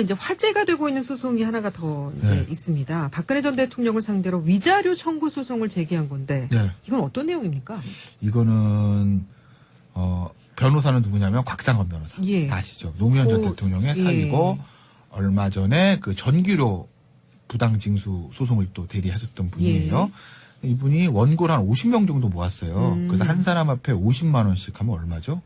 이제 화제가 되고 있는 소송이 하나가 더 이제 있습니다. 박근혜 전 대통령을 상대로 위자료 청구 소송을 제기한 건데 이건 어떤 내용입니까? 이거는 변호사는 누구냐면 곽상원 변호사. 다 아시죠? 노무현 전 대통령의 사위고 얼마 전에 그 전기료 부당징수 소송을 또 대리하셨던 분이에요. 이분이 원고를 한 50명 정도 모았어요. 그래서 한 사람 앞에 50만 원씩 하면 얼마죠?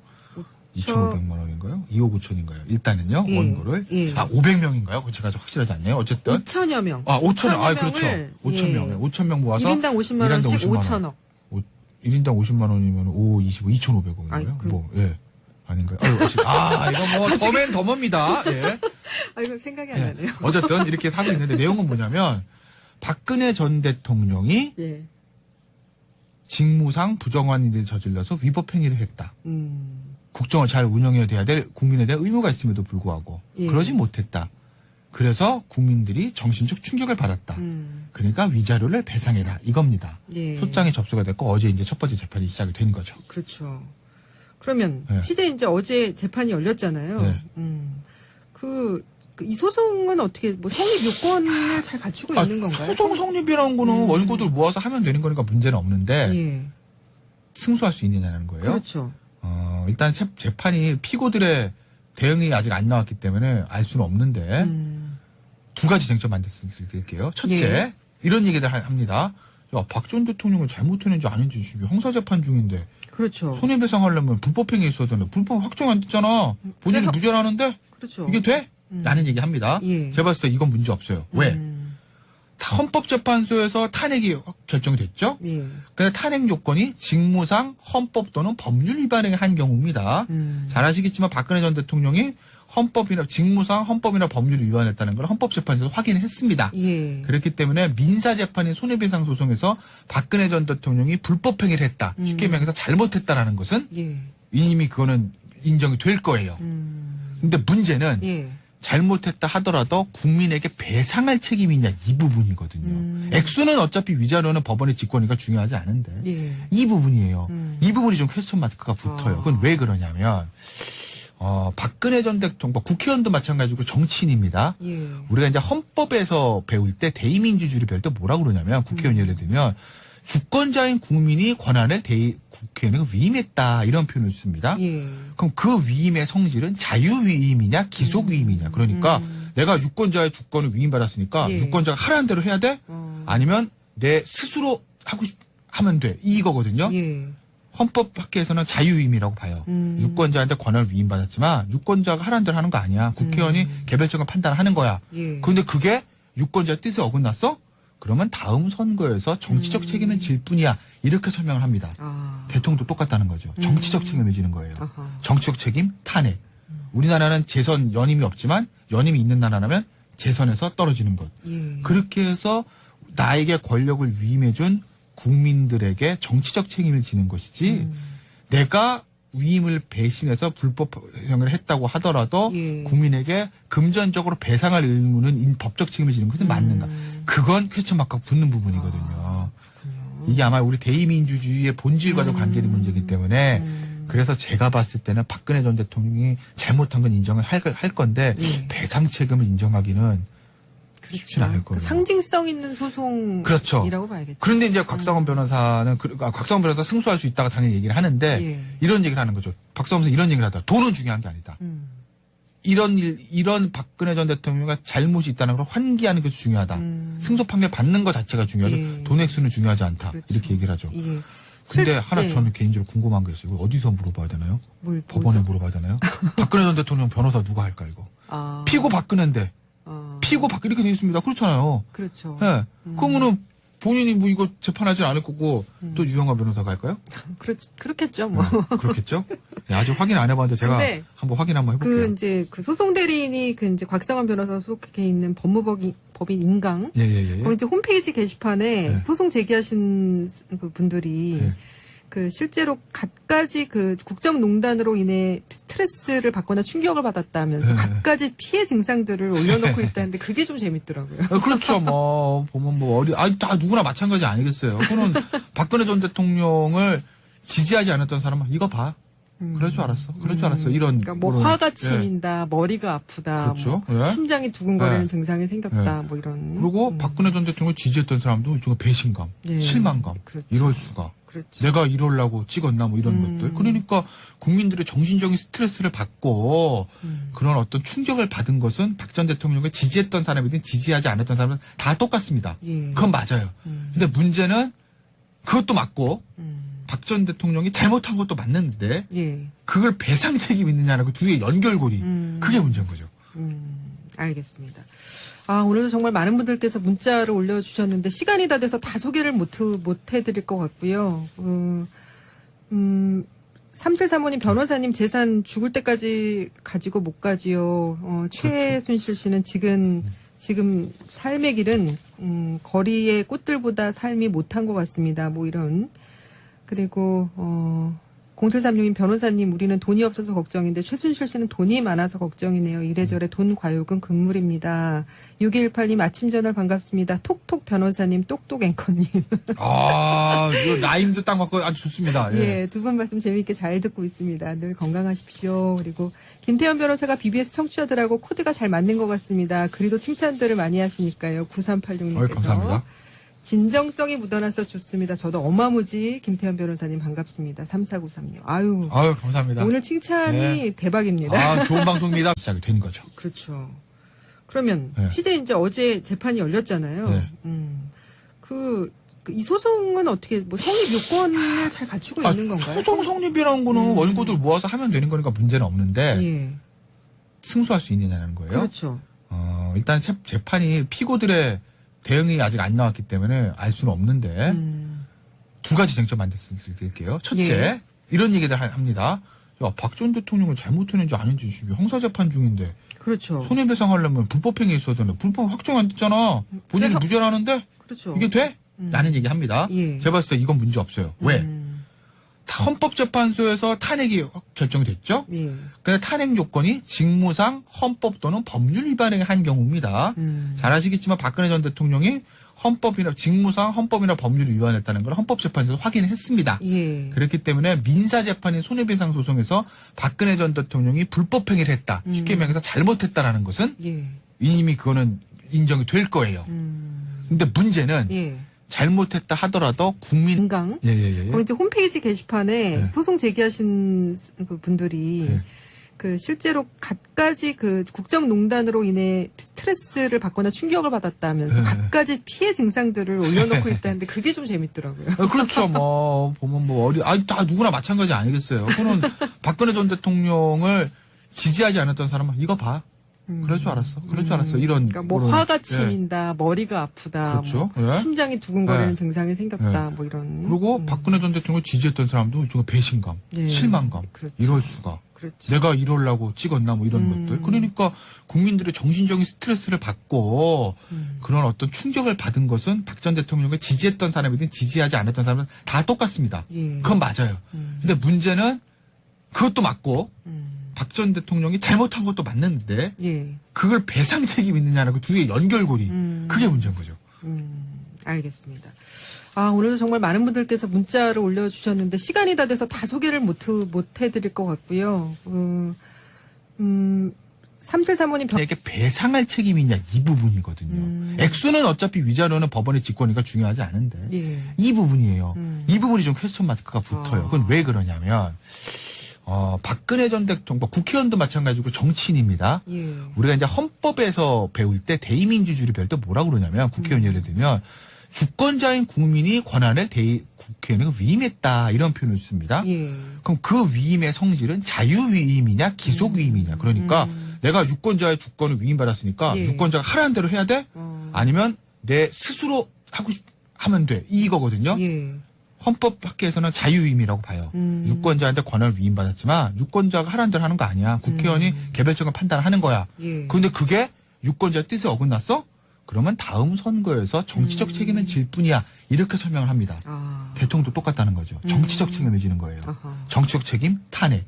2,500만 원인가요? 2억 9천인가요? 일단은요, 원고를. 500명인가요? 그거 제가 확실하지 않네요. 어쨌든. 5천여 명. 5천여. 그렇죠. 5,000명. 5,000명 모아서. 1인당 50만 원씩 5천억. 1인당 50만 원이면 5, 25, 2,500원인가요? 아닌가요? 이거 뭐, 더맨 더머입니다. 이거 생각이 안 나네요. 어쨌든 이렇게 사고 있는데 내용은 뭐냐면, 박근혜 전 대통령이 직무상 부정한 일을 저질러서 위법행위를 했다. 국정을 잘 운영해야 될 국민에 대한 의무가 있음에도 불구하고 그러지 못했다. 그래서 국민들이 정신적 충격을 받았다. 그러니까 위자료를 배상해라 이겁니다. 소장이 접수가 됐고 어제 이제 첫 번째 재판이 시작이 된 거죠. 그렇죠. 그러면 시제 이제 어제 재판이 열렸잖아요. 이 소송은 어떻게 뭐 성립 요건을 잘 갖추고 있는 건가요? 소송 성립이라는 거는 원고들 모아서 하면 되는 거니까 문제는 없는데 승소할 수 있느냐는 거예요. 그렇죠. 일단 재판이 피고들의 대응이 아직 안 나왔기 때문에 알 수는 없는데 두 가지 쟁점 만들게요. 첫째, 이런 얘기들 합니다. 야, 박 전 대통령은 잘못했는지 아닌지 형사재판 중인데 그렇죠. 손해배상하려면 불법행위 있어야 되는데 불법 확정 안 됐잖아. 본인이 무죄라는데 그렇죠. 이게 돼? 라는 얘기 합니다. 제가 봤을 때 이건 문제 없어요. 왜? 헌법재판소에서 탄핵이 결정이 됐죠? 근데 탄핵 요건이 직무상 헌법 또는 법률 위반을 한 경우입니다. 잘 아시겠지만 박근혜 전 대통령이 직무상 헌법이나 법률을 위반했다는 걸 헌법재판소에서 확인을 했습니다. 그렇기 때문에 민사재판인 손해배상 소송에서 박근혜 전 대통령이 불법행위를 했다. 쉽게 말해서 잘못했다라는 것은 이미 그거는 인정이 될 거예요. 근데 문제는 잘못했다 하더라도 국민에게 배상할 책임이 있냐 이 부분이거든요. 액수는 어차피 위자료는 법원의 직권이니까 중요하지 않은데 이 부분이에요. 이 부분이 좀 퀘스천 마크가 붙어요. 그건 왜 그러냐면 박근혜 전 대통령, 국회의원도 마찬가지고 정치인입니다. 우리가 이제 헌법에서 배울 때 대의민주주의를 배울 때 뭐라고 그러냐면 국회의원 예를 들면 주권자인 국민이 권한을 국회의원에게 위임했다 이런 표현을 씁니다. 그럼 그 위임의 성질은 자유위임이냐 기속위임이냐. 그러니까 내가 유권자의 주권을 위임받았으니까 유권자가 하라는 대로 해야 돼? 아니면 내 스스로 하면 돼. 이거거든요. 헌법학계에서는 자유위임이라고 봐요. 유권자한테 권한을 위임받았지만 유권자가 하라는 대로 하는 거 아니야. 국회의원이 개별적인 판단을 하는 거야. 그런데 그게 유권자의 뜻에 어긋났어? 그러면 다음 선거에서 정치적 책임을 질 뿐이야. 이렇게 설명을 합니다. 대통령도 똑같다는 거죠. 정치적 책임을 지는 거예요. 정치적 책임, 탄핵. 우리나라는 재선 연임이 없지만 연임이 있는 나라라면 재선에서 떨어지는 것. 그렇게 해서 나에게 권력을 위임해준 국민들에게 정치적 책임을 지는 것이지 내가 위임을 배신해서 불법행위를 했다고 하더라도 국민에게 금전적으로 배상할 의무는 법적 책임을 지는 것은 맞는가. 그건 퀘스천 마크가 붙는 부분이거든요. 이게 아마 우리 대의민주주의의 본질과도 관계된 문제이기 때문에 그래서 제가 봤을 때는 박근혜 전 대통령이 잘못한 건 인정을 할 건데 배상 책임을 인정하기는 쉽지 않을 거예요. 상징성 있는 소송이라고 봐야겠죠. 그런데 이제 곽상원 변호사는 곽상원 변호사 승소할 수 있다고 당연히 얘기를 하는데 이런 얘기를 하는 거죠. 박상원 변호사 이런 얘기를 하더라. 돈은 중요한 게 아니다. 이런 박근혜 전 대통령과 잘못이 있다는 걸 환기하는 것이 중요하다. 승소 판결 받는 것 자체가 중요하죠. 돈 액수는 중요하지 않다. 이렇게 얘기를 하죠. 근데 하나 저는 개인적으로 궁금한 게 있어요. 어디서 물어봐야 되나요? 법원에 물어봐야 되나요? 박근혜 전 대통령 변호사 누가 할까 이거? 피고 박근혜인데. 피고 받기 이렇게 돼 있습니다. 그렇잖아요. 그렇죠. 그러면은 본인이 뭐 이거 재판하지 않을 거고 또 유영아 변호사가 할까요? 그렇겠죠, 뭐. 그렇겠죠? 아직 확인 안 해봤는데 제가 한번 확인 한번 해볼게요. 그 소송 대리인이 곽상원 변호사 속해 있는 법무법인 인강. 거기 이제 홈페이지 게시판에 소송 제기하신 분들이 실제로 갖가지 국정농단으로 인해 스트레스를 받거나 충격을 받았다면서 갖가지 피해 증상들을 올려놓고 있다는데 그게 좀 재밌더라고요. 그렇죠. 보면 다 누구나 마찬가지 아니겠어요. 그거는 박근혜 전 대통령을 지지하지 않았던 사람은 이거 봐. 그럴 줄 알았어. 그럴 줄 알았어. 이런. 그러니까 뭐 화가 치민다, 머리가 아프다, 그렇죠. 뭐 심장이 두근거리는 증상이 생겼다, 뭐 이런. 그리고 박근혜 전 대통령을 지지했던 사람도 일종의 배신감, 실망감, 그렇죠. 이럴 수가. 그렇죠. 내가 이러려고 찍었나 뭐 이런 것들. 그러니까 국민들의 정신적인 스트레스를 받고 그런 어떤 충격을 받은 것은 박 전 대통령을 지지했던 사람이든 지지하지 않았던 사람은 다 똑같습니다. 그건 맞아요. 근데 문제는 그것도 맞고 박 전 대통령이 잘못한 것도 맞는데 그걸 배상 책임 있느냐는 그 두의 연결고리. 그게 문제인 거죠. 알겠습니다. 아, 오늘도 정말 많은 분들께서 문자를 올려주셨는데, 시간이 다 돼서 다 소개를 못 해드릴 것 같고요. 3735님 변호사님 재산 죽을 때까지 가지고 못 가지요. 최순실 씨는 지금 삶의 길은, 거리의 꽃들보다 삶이 못한 것 같습니다. 뭐 이런. 그리고, 0736님 변호사님 우리는 돈이 없어서 걱정인데 최순실 씨는 돈이 많아서 걱정이네요. 이래저래 돈 과욕은 금물입니다. 6218님 아침 전화 반갑습니다. 톡톡 변호사님 똑똑 앵커님. 아, 이거 라임도 딱 맞고 아주 좋습니다. 예, 두 분 말씀 재미있게 잘 듣고 있습니다. 늘 건강하십시오. 그리고 김태현 변호사가 BBS 청취자들하고 코드가 잘 맞는 것 같습니다. 그리도 칭찬들을 많이 하시니까요. 9386님께서. 감사합니다. 진정성이 묻어나서 좋습니다. 저도 어마무지 김태현 변호사님 반갑습니다. 3493님. 아유, 감사합니다. 오늘 칭찬이 대박입니다. 좋은 방송입니다. 시작이 된 거죠. 그렇죠. 그러면 시제 이제 어제 재판이 열렸잖아요. 이 소송은 어떻게 뭐 성립 요건을 잘 갖추고 있는 건가요? 소송 성립이라는 거는 원고들 모아서 하면 되는 거니까 문제는 없는데 승소할 수 있느냐는 거예요. 그렇죠. 일단 재판이 피고들의 대응이 아직 안 나왔기 때문에 알 수는 없는데 두 가지 쟁점 만들게요. 첫째, 이런 얘기들 합니다. 야, 박 전 대통령을 잘못했는지 아닌지 형사재판 중인데 그렇죠. 손해배상하려면 불법행위 있어야 되는데 불법 확정 안 됐잖아. 본인이 무죄라는데 그렇죠. 이게 돼? 라는 얘기 합니다. 제가 봤을 때 이건 문제 없어요. 왜? 헌법재판소에서 탄핵이 결정이 됐죠? 근데 탄핵 요건이 직무상 헌법 또는 법률 위반을 한 경우입니다. 잘 아시겠지만 박근혜 전 대통령이 직무상 헌법이나 법률을 위반했다는 걸 헌법재판소에서 확인을 했습니다. 그렇기 때문에 민사재판인 손해배상 소송에서 박근혜 전 대통령이 불법행위를 했다. 쉽게 말해서 잘못했다라는 것은 이미 그거는 인정이 될 거예요. 근데 문제는 잘못했다 하더라도 인강. 이제 홈페이지 게시판에 소송 제기하신 분들이 실제로 갖가지 국정농단으로 인해 스트레스를 받거나 충격을 받았다면서 갖가지 피해 증상들을 올려놓고 있다는데 그게 좀 재밌더라고요. 그렇죠. 보면 다 누구나 마찬가지 아니겠어요. 그거는 박근혜 전 대통령을 지지하지 않았던 사람은 이거 봐. 그럴 줄 알았어. 이런. 그러니까 뭐 화가 치민다, 머리가 아프다, 그렇죠. 뭐 심장이 두근거리는 증상이 생겼다, 뭐 이런. 그리고 박근혜 전 대통령을 지지했던 사람도 일종의 배신감, 실망감, 그렇죠. 이럴 수가. 그렇죠. 내가 이러려고 찍었나 뭐 이런 것들. 그러니까 국민들의 정신적인 스트레스를 받고 그런 어떤 충격을 받은 것은 박 전 대통령을 지지했던 사람이든 지지하지 않았던 사람은 다 똑같습니다. 그건 맞아요. 근데 문제는 그것도 맞고 박 전 대통령이 잘못한 것도 맞는데 그걸 배상 책임 있느냐는 그 두의 연결고리. 그게 문제인 거죠. 알겠습니다. 아, 오늘도 정말 많은 분들께서 문자를 올려주셨는데 시간이 다 돼서 다 소개를 못 해드릴 것 같고요. 3735님 이게 배상할 책임이 있냐 이 부분이거든요. 액수는 어차피 위자료는 법원의 직권이니까 중요하지 않은데 이 부분이에요. 이 부분이 좀 퀘스천 마크가 붙어요. 그건 왜 그러냐면 박근혜 전 대통령, 국회의원도 마찬가지고 정치인입니다. 우리가 이제 헌법에서 배울 때 대의민주주의를 배울 때 뭐라고 그러냐면 국회의원 예를 들면 주권자인 국민이 권한을 국회의원에게 위임했다 이런 표현을 씁니다. 그럼 그 위임의 성질은 자유위임이냐 기속위임이냐. 그러니까 내가 유권자의 주권을 위임받았으니까 유권자가 하라는 대로 해야 돼? 아니면 내 스스로 하면 돼. 이거거든요. 헌법학계에서는 자유위임이라고 봐요. 유권자한테 권한을 위임받았지만 유권자가 하라는 대로 하는 거 아니야. 국회의원이 개별적인 판단을 하는 거야. 그런데 그게 유권자의 뜻에 어긋났어? 그러면 다음 선거에서 정치적 책임을 질 뿐이야. 이렇게 설명을 합니다. 대통령도 똑같다는 거죠. 정치적 책임을 지는 거예요. 정치적 책임, 탄핵.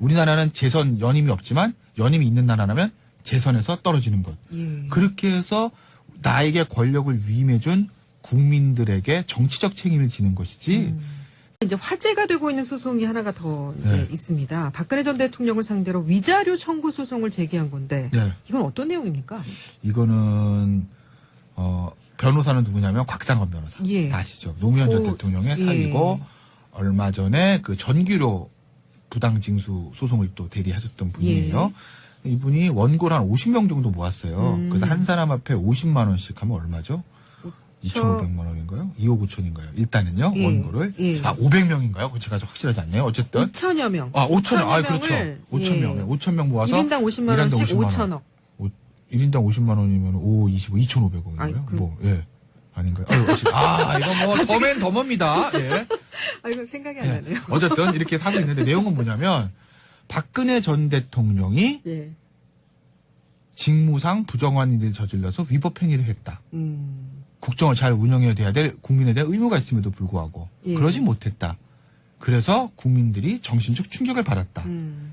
우리나라는 재선 연임이 없지만 연임이 있는 나라라면 재선에서 떨어지는 것. 그렇게 해서 나에게 권력을 위임해준 국민들에게 정치적 책임을 지는 것이지 이제 화제가 되고 있는 소송이 하나가 더 이제 있습니다. 박근혜 전 대통령을 상대로 위자료 청구 소송을 제기한 건데 이건 어떤 내용입니까? 이거는 변호사는 누구냐면 곽상원 변호사. 다 아시죠? 노무현 전 대통령의 사위고 얼마 전에 그 전기료 부당징수 소송을 또 대리하셨던 분이에요. 이분이 원고를 한 50명 정도 모았어요. 그래서 한 사람 앞에 50만 원씩 하면 얼마죠? 2,500만 원인가요? 2억 9천인가요? 일단은요, 원고를. 500명인가요? 그거 제가 확실하지 않네요. 어쨌든. 5천여 명. 5천여. 그렇죠. 5천명. 5천명 모아서. 1인당 50만 원씩 5천억. 1인당 50만 원이면 5, 25, 2,500원인가요? 아닌가요? 이거 뭐, 더맨 더머입니다. 이거 생각이 안 나네요. 어쨌든 이렇게 사고 있는데 내용은 뭐냐면, 박근혜 전 대통령이 직무상 부정한 일을 저질러서 위법 행위를 했다. 국정을 잘 운영해야 될 국민에 대한 의무가 있음에도 불구하고 그러지 못했다. 그래서 국민들이 정신적 충격을 받았다.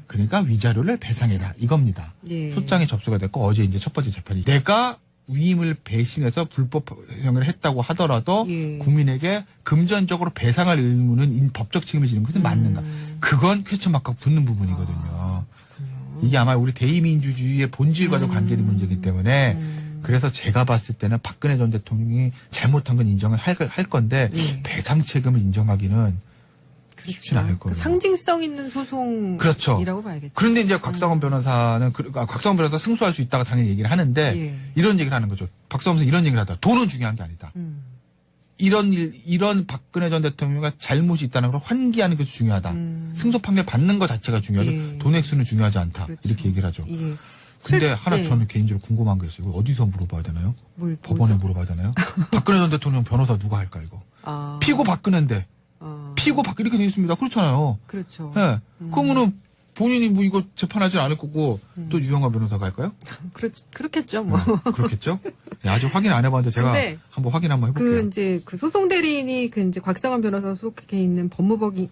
그러니까 위자료를 배상해라 이겁니다. 소장이 접수가 됐고 어제 이제 첫 번째 재판이 내가 위임을 배신해서 불법 행위를 했다고 하더라도 국민에게 금전적으로 배상할 의무는 법적 책임을 지는 것은 맞는가? 그건 퀘스천 마크가 붙는 부분이거든요. 이게 아마 우리 대의민주주의의 본질과도 관계된 문제이기 때문에 그래서 제가 봤을 때는 박근혜 전 대통령이 잘못한 건 인정을 할 건데 배상 책임을 인정하기는 쉽지는 않을 거예요. 상징성 있는 소송이라고 봐야겠죠. 그런데 이제 곽상원 변호사는 곽상원 변호사 승소할 수 있다가 당연히 얘기를 하는데 이런 얘기를 하는 거죠. 박상원 변호사 이런 얘기를 하더라. 돈은 중요한 게 아니다. 이런 박근혜 전 대통령이 잘못이 있다는 걸 환기하는 것이 중요하다. 승소 판결 받는 것 자체가 중요하다. 돈 액수는 중요하지 않다. 이렇게 얘기를 하죠. 근데 하나 저는 개인적으로 궁금한 게 있어요. 이거 어디서 물어봐야 되나요? 법원에 물어봐야 되나요? 박근혜 전 대통령 변호사 누가 할까 이거? 피고 박근혜인데 피고 박근혜 이렇게 돼 있습니다. 그렇잖아요. 그렇죠. 그러면은 본인이 뭐 이거 재판하지 않을 거고 또 유영아 변호사가 할까요? 그렇겠죠. 뭐. 그렇겠죠. 아직 확인 안 해봤는데 제가 한번 확인 한번 해볼게요. 그 소송 대리인이 이제 곽상원 변호사 속해 있는 법무법인